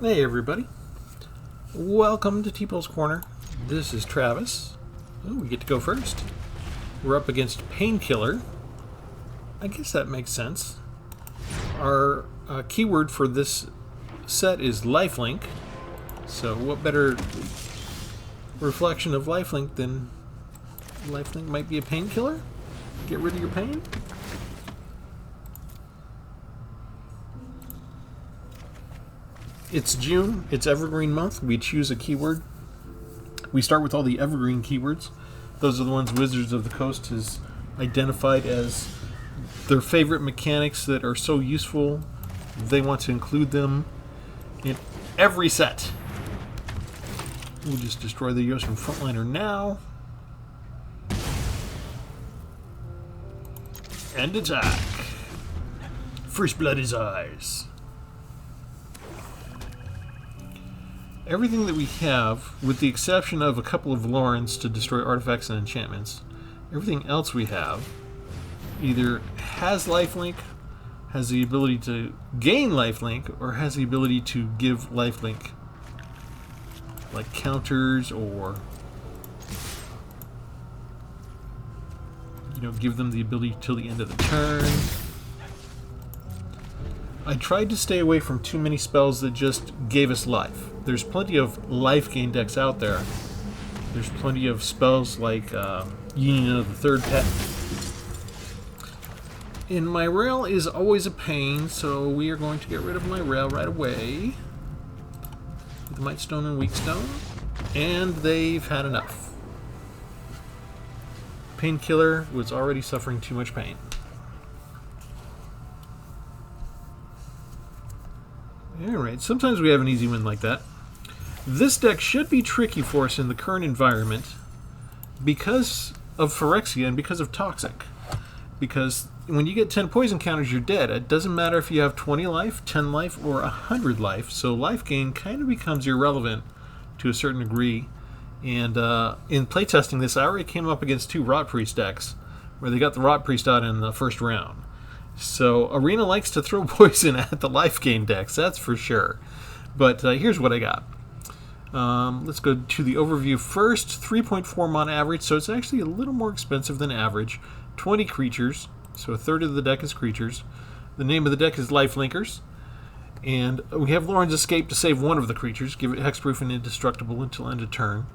Hey everybody, welcome to Tpull's Corner. This is Travis. Oh, we get to go first. We're up against Painkiller. I guess that makes sense. Our keyword for this set is lifelink. So what better reflection of lifelink than lifelink might be a painkiller? Get rid of your pain? It's June, it's Evergreen month. We choose a keyword. We start with all the Evergreen keywords. Those are the ones Wizards of the Coast has identified as their favorite mechanics that are so useful they want to include them in every set. We'll just destroy the Yosun Frontliner now. And attack. First blood is ours. Everything that we have, with the exception of a couple of Lorens to destroy artifacts and enchantments, everything else we have either has lifelink, has the ability to gain lifelink, or has the ability to give lifelink, like counters, or give them the ability till the end of the turn. I tried to stay away from too many spells that just gave us life. There's plenty of life gain decks out there. There's plenty of spells like Union of the Third Pet. And my rail is always a pain, so we are going to get rid of my rail right away. With Might Stone and Weak Stone. And they've had enough. Painkiller was already suffering too much pain. Alright, sometimes we have an easy win like that. This deck should be tricky for us in the current environment because of Phyrexia and because of Toxic. Because when you get 10 poison counters, you're dead. It doesn't matter if you have 20 life, 10 life, or 100 life, so life gain kind of becomes irrelevant to a certain degree. And in playtesting this, I already came up against 2 Rot Priest decks where they got the Rot Priest out in the first round. So Arena likes to throw poison at the life gain decks, that's for sure. But here's what I got. Let's go to the overview first. 3.4 mana average, so it's actually a little more expensive than average. 20 creatures, so a third of the deck is creatures. The name of the deck is Lifelinkers. And we have Loren's Escape to save one of the creatures, give it hexproof and indestructible until end of turn.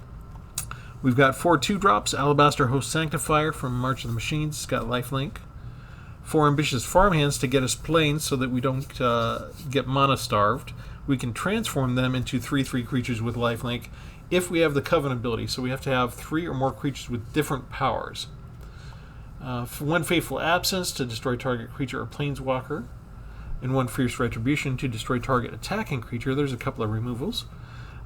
We've got 4 2-drops, Alabaster Host Sanctifier from March of the Machines, it's got lifelink. 4 ambitious farmhands to get us planes so that we don't get mana starved. We can transform them into 3/3 creatures with lifelink if we have the Covenant ability. So we have to have 3 or more creatures with different powers. 1 Faithful Absence to destroy target creature or planeswalker. And 1 Fierce Retribution to destroy target attacking creature. There's a couple of removals.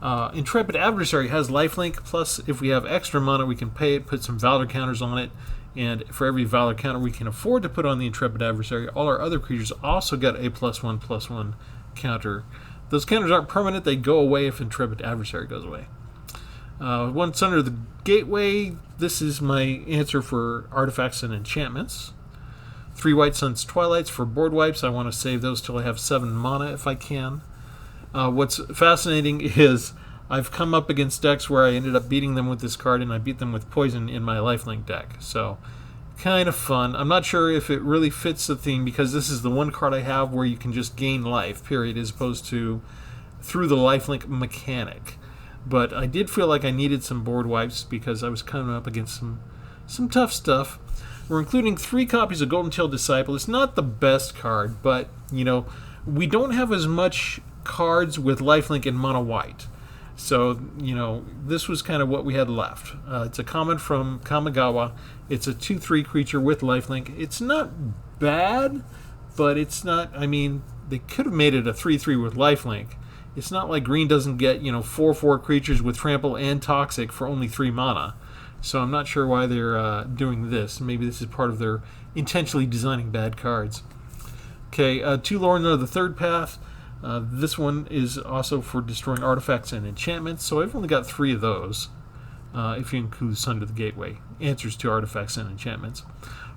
Intrepid Adversary has lifelink, plus if we have extra mana we can pay it, put some Valor counters on it. And for every Valor counter we can afford to put on the Intrepid Adversary, all our other creatures also get a +1/+1 counter. Those counters aren't permanent, they go away if Intrepid Adversary goes away. Once under the Gateway, this is my answer for artifacts and enchantments. 3 White Sun's Twilights for board wipes. I want to save those till I have 7 mana if I can. What's fascinating is I've come up against decks where I ended up beating them with this card, and I beat them with poison in my lifelink deck. So, kind of fun. I'm not sure if it really fits the theme, because this is the one card I have where you can just gain life, period, as opposed to through the lifelink mechanic. But I did feel like I needed some board wipes because I was coming up against some tough stuff. We're including 3 copies of Golden Tail Disciple. It's not the best card, but, we don't have as much cards with lifelink in mono white. So, this was kind of what we had left. It's a common from Kamigawa. It's a 2/3 creature with lifelink. It's not bad, but it's not, they could have made it a 3/3 with lifelink. It's not like green doesn't get, 4/4 creatures with trample and toxic for only 3 mana. So I'm not sure why they're doing this. Maybe this is part of their intentionally designing bad cards. Okay, 2 Lorna of the Third Path. This one is also for destroying artifacts and enchantments, so I've only got 3 of those, if you include Sunder the Gateway. Answers to artifacts and enchantments.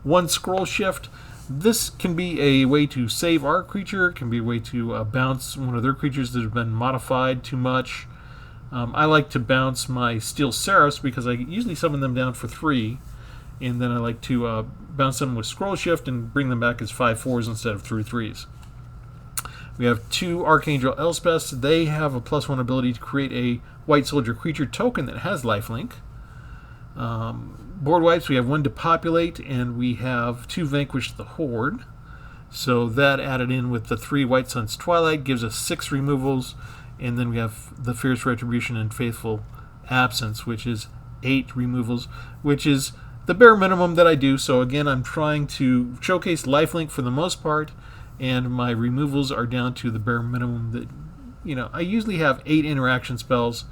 1 Scroll Shift. This can be a way to save our creature, can be a way to bounce one of their creatures that have been modified too much. I like to bounce my Steel Seraphs because I usually summon them down for 3, and then I like to bounce them with Scroll Shift and bring them back as 5/4s instead of 3/3s. We have 2 Archangel Elspeths. They have a +1 ability to create a White Soldier creature token that has lifelink. Board wipes, we have 1 Depopulate, and we have 2 Vanquish the Horde. So that added in with the 3 White Sun's Twilight gives us 6 removals, and then we have the Fierce Retribution and Faithful Absence, which is 8 removals, which is the bare minimum that I do. So again, I'm trying to showcase lifelink for the most part, and my removals are down to the bare minimum that, you know, I usually have 8 interaction spells,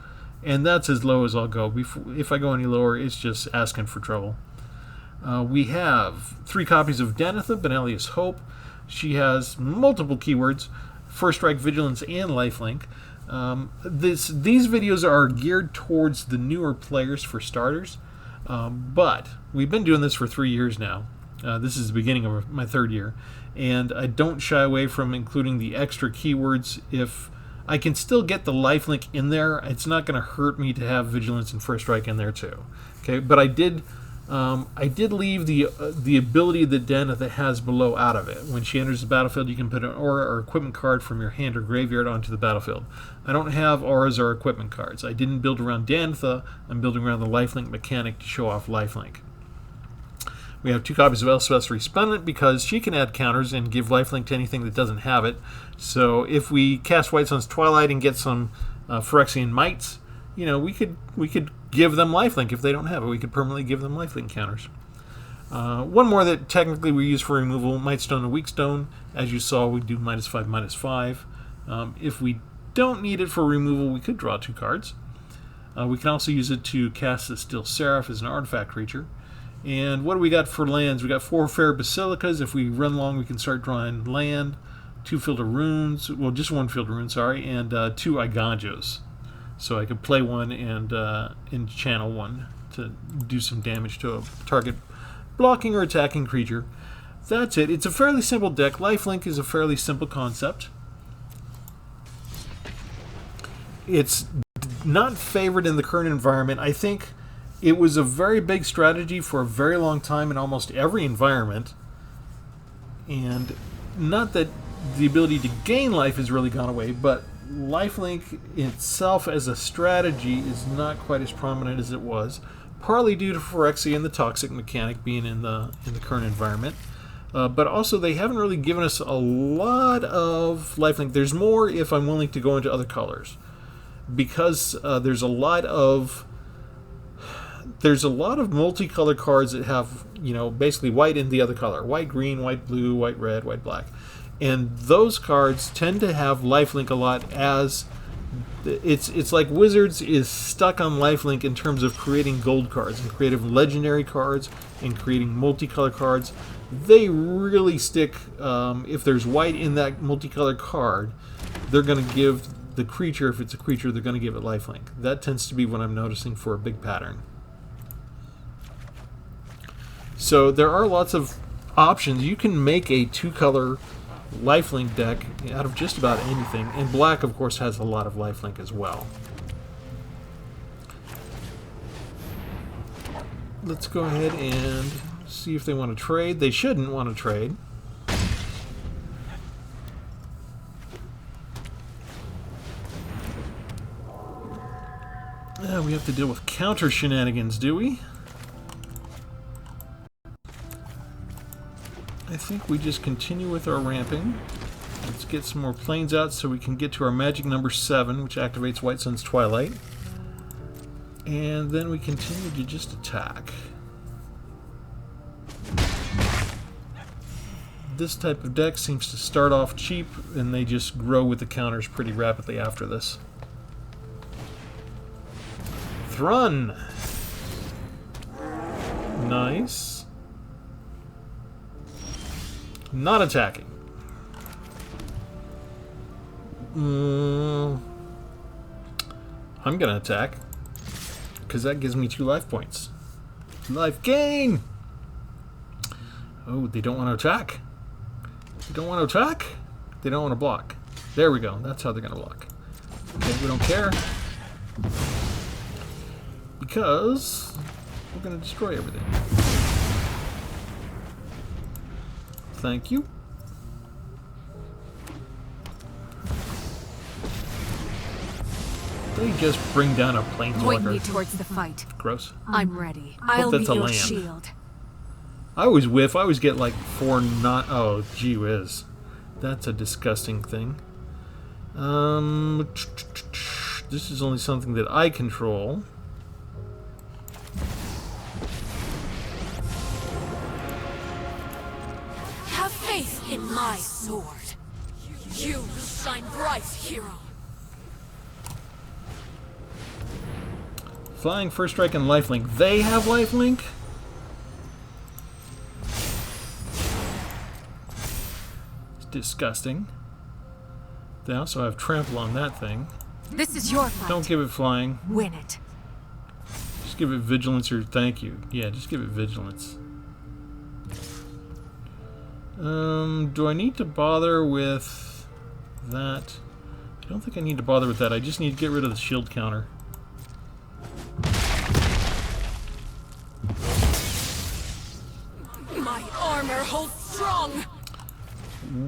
and that's as low as I'll go. If I go any lower, it's just asking for trouble. We have 3 copies of Danitha, Benalius Hope. She has multiple keywords, First Strike, Vigilance, and Lifelink. These videos are geared towards the newer players for starters, but we've been doing this for 3 years now. This is the beginning of my 3rd year, and I don't shy away from including the extra keywords if I can still get the lifelink in there. It's not going to hurt me to have Vigilance and First Strike in there too. Okay, but I did leave the ability that Danitha has below out of it. When she enters the battlefield, you can put an aura or equipment card from your hand or graveyard onto the battlefield. I don't have auras or equipment cards. I didn't build around Danitha. I'm building around the lifelink mechanic to show off lifelink. We have 2 copies of Elspeth's Resplendent because she can add counters and give lifelink to anything that doesn't have it. So if we cast White Sun's Twilight and get some Phyrexian Mites, you know, we could give them lifelink if they don't have it. We could permanently give them lifelink counters. One more that technically we use for removal, Mightstone and Weakstone. As you saw, we do -5, -5. If we don't need it for removal, we could draw 2 cards. We can also use it to cast the Steel Seraph as an artifact creature. And what do we got for lands? We got 4 Fair Basilicas. If we run long, we can start drawing land. 2 Field of Runes. Well, just 1 Field of Runes, sorry. And 2 Iganjos. So I could play 1 and channel 1 to do some damage to a target blocking or attacking creature. That's it. It's a fairly simple deck. Lifelink is a fairly simple concept. It's not favored in the current environment. I think it was a very big strategy for a very long time in almost every environment. And not that the ability to gain life has really gone away, but lifelink itself as a strategy is not quite as prominent as it was, partly due to Phyrexia and the toxic mechanic being in the current environment. But also they haven't really given us a lot of lifelink. There's more if I'm willing to go into other colors, because there's a lot of multicolored cards that have, you know, basically white in the other color. White, green, white, blue, white, red, white, black. And those cards tend to have lifelink a lot, as it's like Wizards is stuck on lifelink in terms of creating gold cards and creating legendary cards and creating multicolored cards. They really stick, if there's white in that multicolored card, they're going to give the creature, if it's a creature, they're going to give it lifelink. That tends to be what I'm noticing for a big pattern. So there are lots of options. You can make a 2-color lifelink deck out of just about anything, and black of course has a lot of lifelink as well. Let's go ahead and see if they want to trade. They shouldn't want to trade. We have to deal with counter shenanigans, do we? I think we just continue with our ramping. Let's get some more planes out so we can get to our magic number 7, which activates White Sun's Twilight. And then we continue to just attack. This type of deck seems to start off cheap, and they just grow with the counters pretty rapidly after this. Thrun! Nice. Not attacking. I'm gonna attack, because that gives me 2 life points. Life gain! Oh, they don't want to attack. They don't want to attack. They don't want to block. There we go. That's how they're going to block. Okay, we don't care. Because we're going to destroy everything. Thank you. They just bring down a planeswalker. Point me towards the fight. Gross. I'm ready. I'll be your land. shield. I always whiff. I always get like 4 not. Oh, gee whiz. That's a disgusting thing. This is only something that I control. Have faith in my sword. You shine bright, hero. Flying, First Strike, and Lifelink. They have Lifelink? It's disgusting. They also have Trample on that thing. This is your fight. Don't give it Flying. Win it. Just give it Vigilance or thank you. Yeah, just give it Vigilance. Do I need to bother with that? I don't think I need to bother with that. I just need to get rid of the shield counter. My armor holds strong.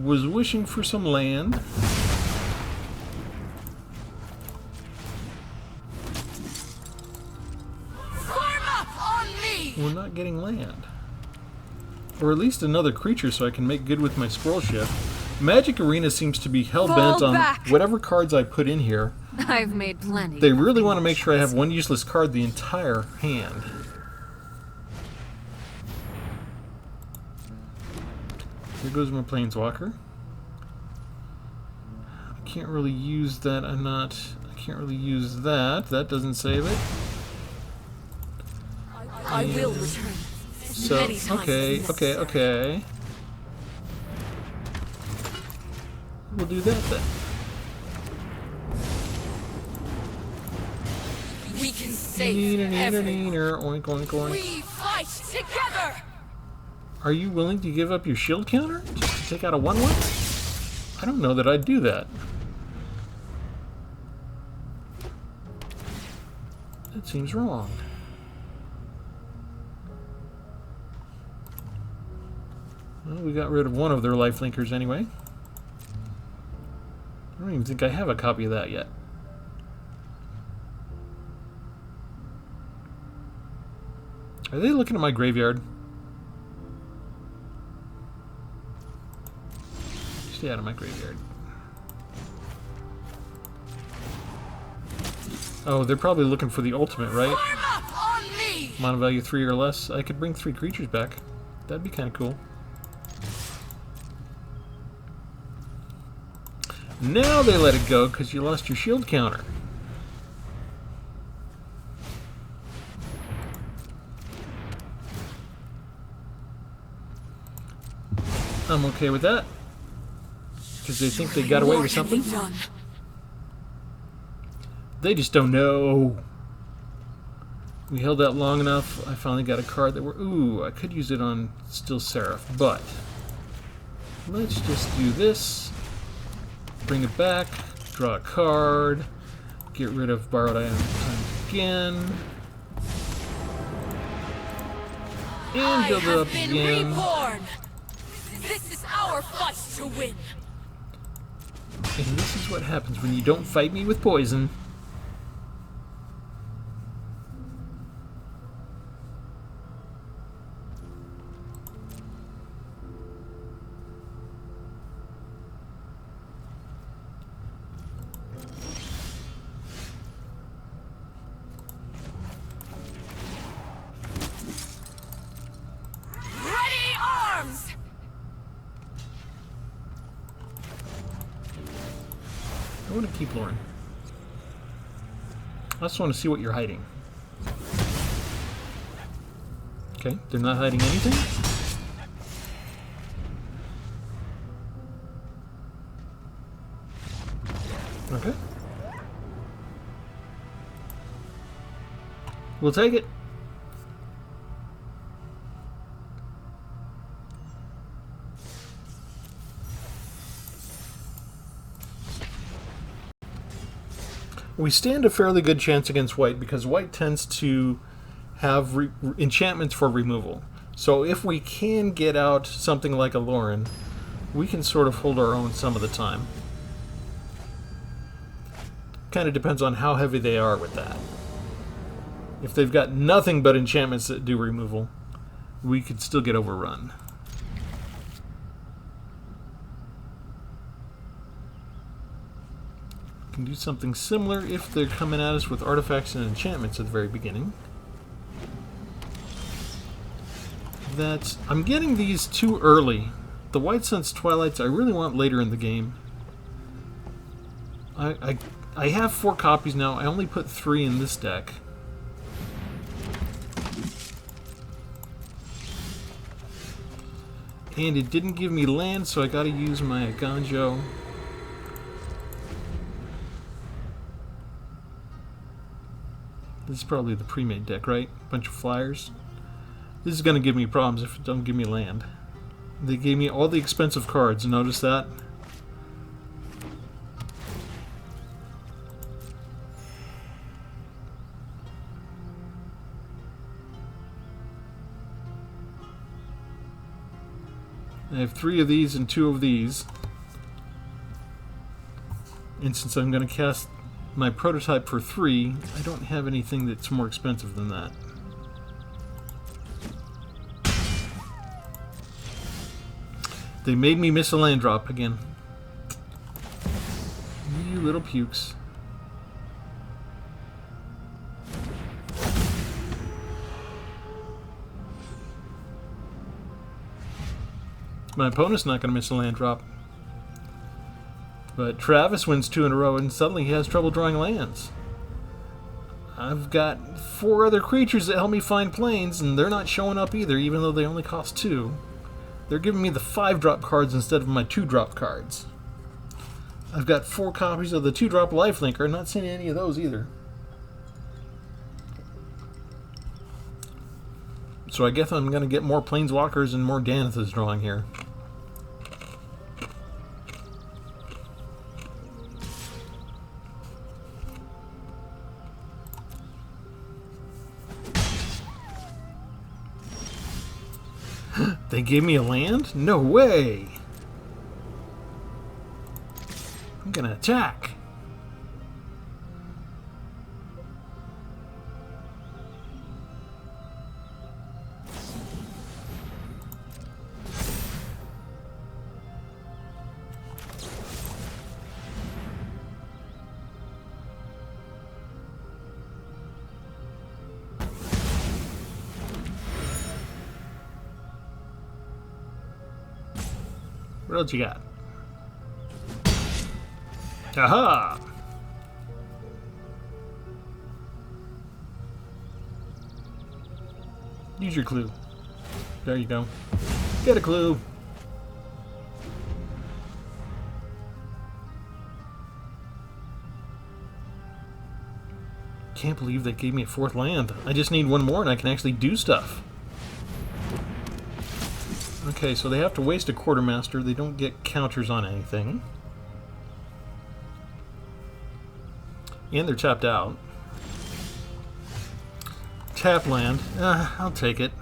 Was wishing for some land. Form up on me. We're not getting land. Or at least another creature so I can make good with my scroll shift. Magic Arena seems to be hell-bent on whatever cards I put in here. I've made plenty. They really want to make sure I have one useless card the entire hand. Here goes my Planeswalker. I can't really use that. I can't really use that. That doesn't save it. I will return. So, okay. We'll do that then. We can save everyone. Oink, oink, oink. We fight together. Are you willing to give up your shield counter just to take out a 1/1? I don't know that I'd do that. That seems wrong. Well, we got rid of one of their Lifelinkers anyway. I don't even think I have a copy of that yet. Are they looking at my graveyard? Stay out of my graveyard. Oh, they're probably looking for the ultimate, right? Mana value 3 or less. I could bring 3 creatures back. That'd be kind of cool. Now they let it go because you lost your shield counter. I'm okay with that. Because they think they got away with something. They just don't know. We held that long enough. I finally got a card that we're... Ooh, I could use it on Still Seraph, but... Let's just do this. Bring it back. Draw a card. Get rid of Borrowed Item again. And build it up again. Reborn. This is our fight to win. And this is what happens when you don't fight me with poison. I want to keep Lauren. I just want to see what you're hiding. Okay, they're not hiding anything? Okay. We'll take it. We stand a fairly good chance against white because white tends to have enchantments for removal. So if we can get out something like a Lauren, we can sort of hold our own some of the time. Kind of depends on how heavy they are with that. If they've got nothing but enchantments that do removal, we could still get overrun. Can do something similar if they're coming at us with artifacts and enchantments at the very beginning. I'm getting these too early. The White Sun's Twilights I really want later in the game. I have 4 copies now. I only put 3 in this deck. And it didn't give me land, so I gotta use my Ganjo. This is probably the pre-made deck, right? Bunch of flyers. This is gonna give me problems if it don't give me land. They gave me all the expensive cards, notice that? I have 3 of these and 2 of these. And since I'm going to cast my prototype for 3, I don't have anything that's more expensive than that. They made me miss a land drop again. You little pukes. My opponent's not going to miss a land drop. But Travis wins 2 in a row and suddenly he has trouble drawing lands. I've got 4 other creatures that help me find planes and they're not showing up either, even though they only cost 2. They're giving me the 5-drop cards instead of my 2-drop cards. I've got 4 copies of the 2-drop Lifelinker. I'm not seeing any of those either. So I guess I'm going to get more Planeswalkers and more Ganithas drawing here. They gave me a land? No way! I'm gonna attack. What else you got? Aha! Use your clue. There you go. Get a clue. Can't believe they gave me a 4th land. I just need 1 more and I can actually do stuff. Okay, so they have to waste a Quartermaster. They don't get counters on anything. And they're tapped out. Tap land. I'll take it.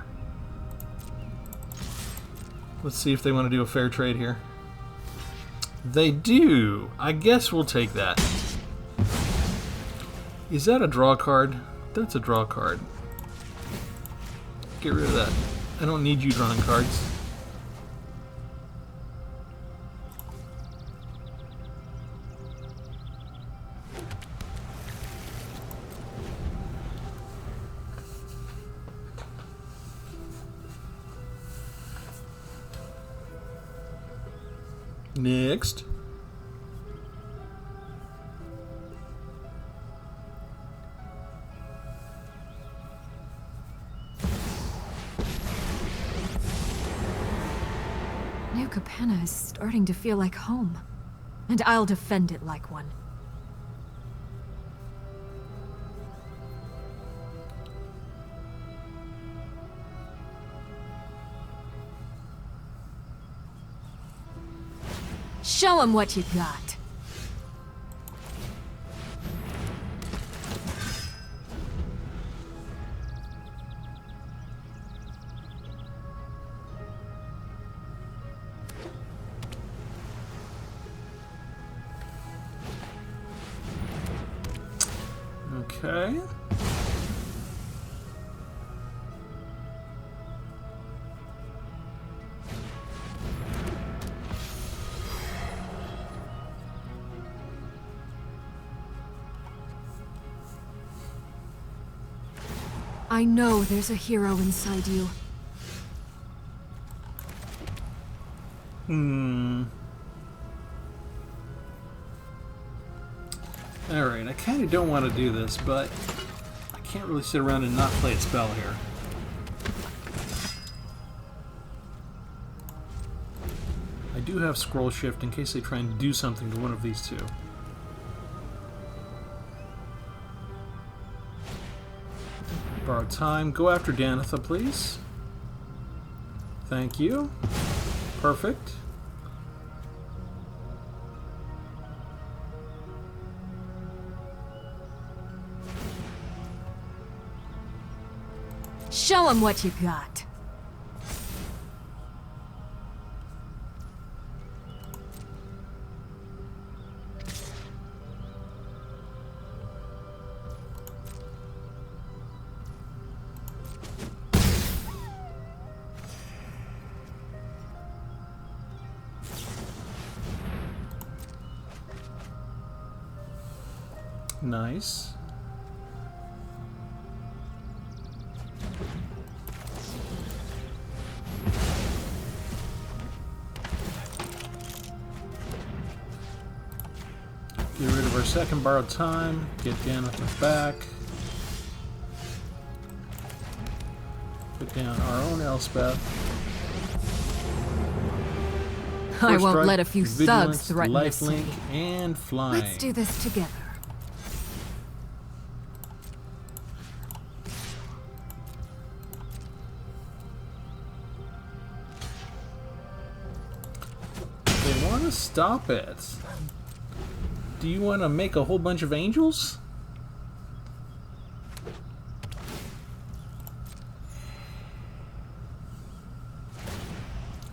Let's see if they want to do a fair trade here. They do. I guess we'll take that. Is that a draw card? That's a draw card. Get rid of that. I don't need you drawing cards. Next. New Capenna is starting to feel like home, and I'll defend it like one. Show 'em what you got. Okay. I know there's a hero inside you. Alright, I kind of don't want to do this, but I can't really sit around and not play a spell here. I do have scroll shift in case they try and do something to one of these two. Borrow time. Go after Danitha, please. Thank you. Perfect. Show him what you got. Nice. Get rid of our second borrowed time. Get Danitha back. Put down our own Elspeth. I First won't strike, let a few vigilance, thugs threaten this lifelink, city. and flying. Let's do this together. They want to stop it. Do you want to make a whole bunch of angels?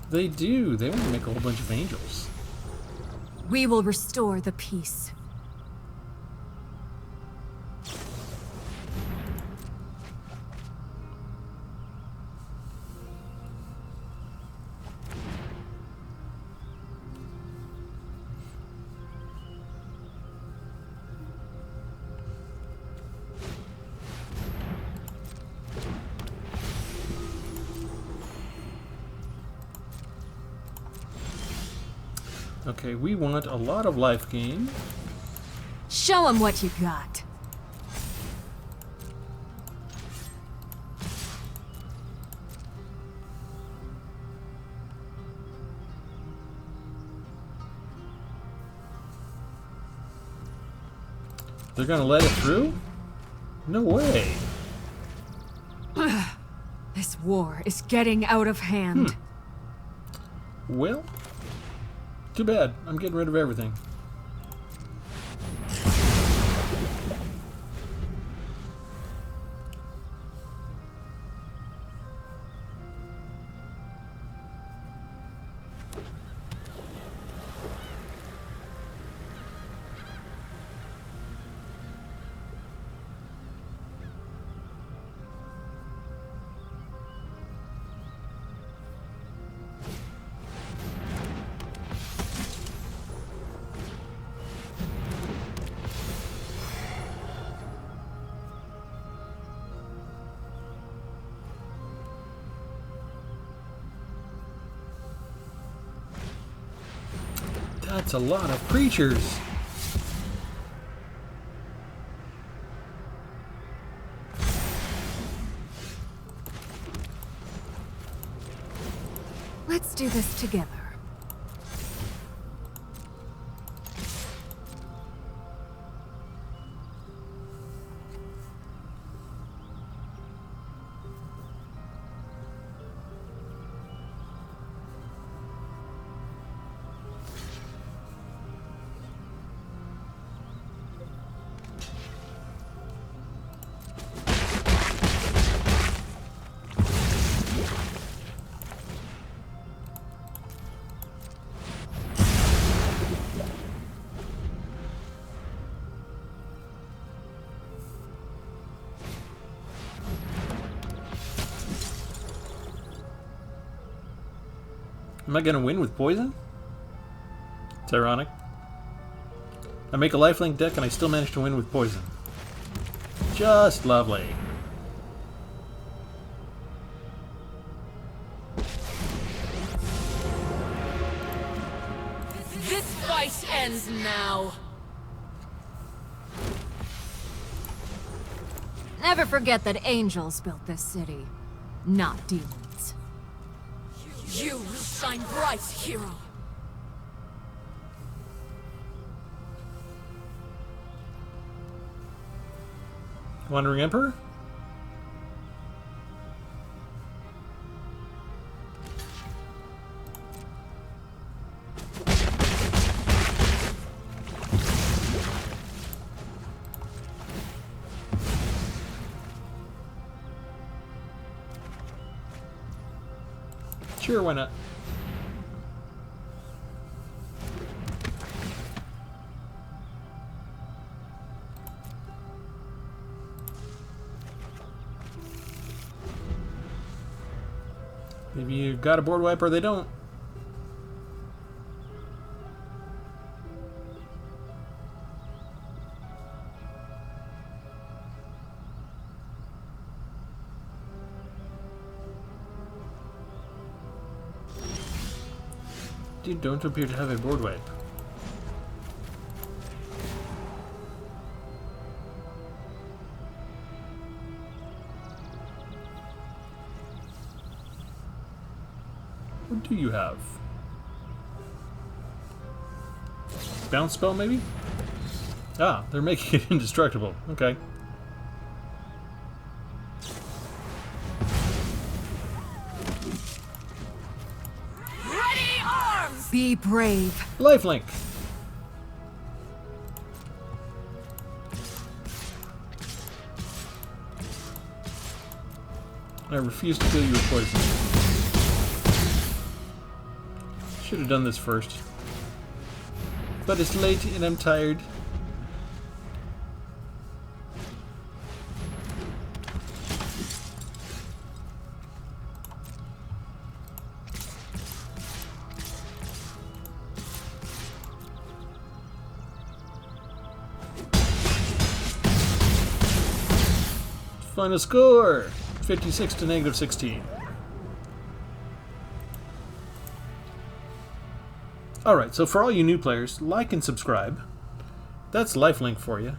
They do. They want to make a whole bunch of angels. We will restore the peace. Okay, we want a lot of life gain. Show him what you got. They're gonna let it through? No way. This war is getting out of hand. Well, too bad. I'm getting rid of everything. That's a lot of creatures. Let's do this together. Am I going to win with poison? It's ironic. I make a lifelink deck and I still manage to win with poison. Just lovely. This fight ends now. Never forget that angels built this city, not demons. You will shine bright, hero. Wandering Emperor? Sure, why not? Maybe you got a board wipe or they don't. You don't appear to have a board wipe. What do you have? Bounce spell, maybe? Ah, they're making it indestructible. Okay. Ready arms! Be brave. Lifelink! I refuse to kill you with poison. Should have done this first. But it's late and I'm tired. Final score! 56 to -16. Alright, so for all you new players, like and subscribe. That's lifelink for you.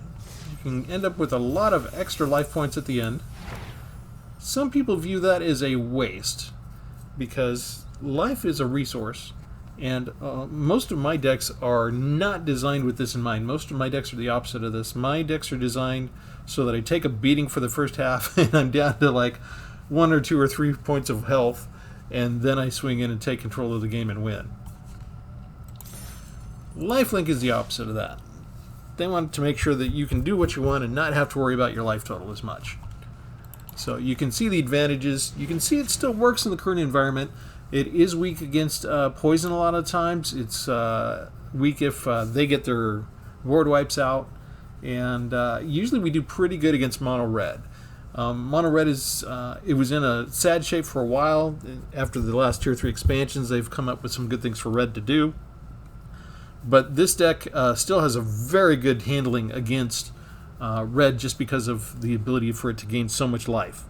You can end up with a lot of extra life points at the end. Some people view that as a waste, because life is a resource, and most of my decks are not designed with this in mind. Most of my decks are the opposite of this. My decks are designed so that I take a beating for the first half, and I'm down to like 1 or 2 or 3 points of health, and then I swing in and take control of the game and win. Lifelink is the opposite of that. They want to make sure that you can do what you want and not have to worry about your life total as much. So you can see the advantages. You can see it still works in the current environment. It is weak against poison a lot of times. It's weak if they get their board wipes out. And usually we do pretty good against mono red. Mono red is it was in a sad shape for a while. After the last 2 or 3 expansions, they've come up with some good things for red to do. But this deck still has a very good handling against red, just because of the ability for it to gain so much life.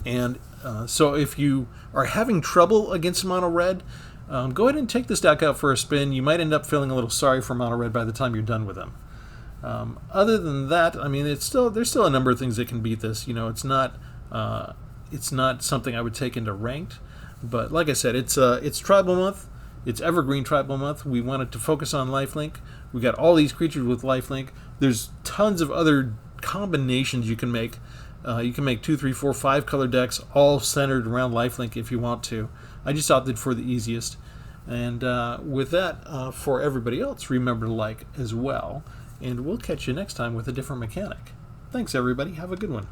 And so if you are having trouble against mono red, go ahead and take this deck out for a spin. You might end up feeling a little sorry for mono red by the time you're done with them. Other than that, I mean, there's still a number of things that can beat this. You know, it's not something I would take into ranked. But like I said, it's tribal month. It's Evergreen Tribal Month. We wanted to focus on lifelink. We got all these creatures with lifelink. There's tons of other combinations you can make. You can make 2, 3, 4, 5 color decks all centered around lifelink if you want to. I just opted for the easiest. And with that, for everybody else, remember to like as well. And we'll catch you next time with a different mechanic. Thanks, everybody. Have a good one.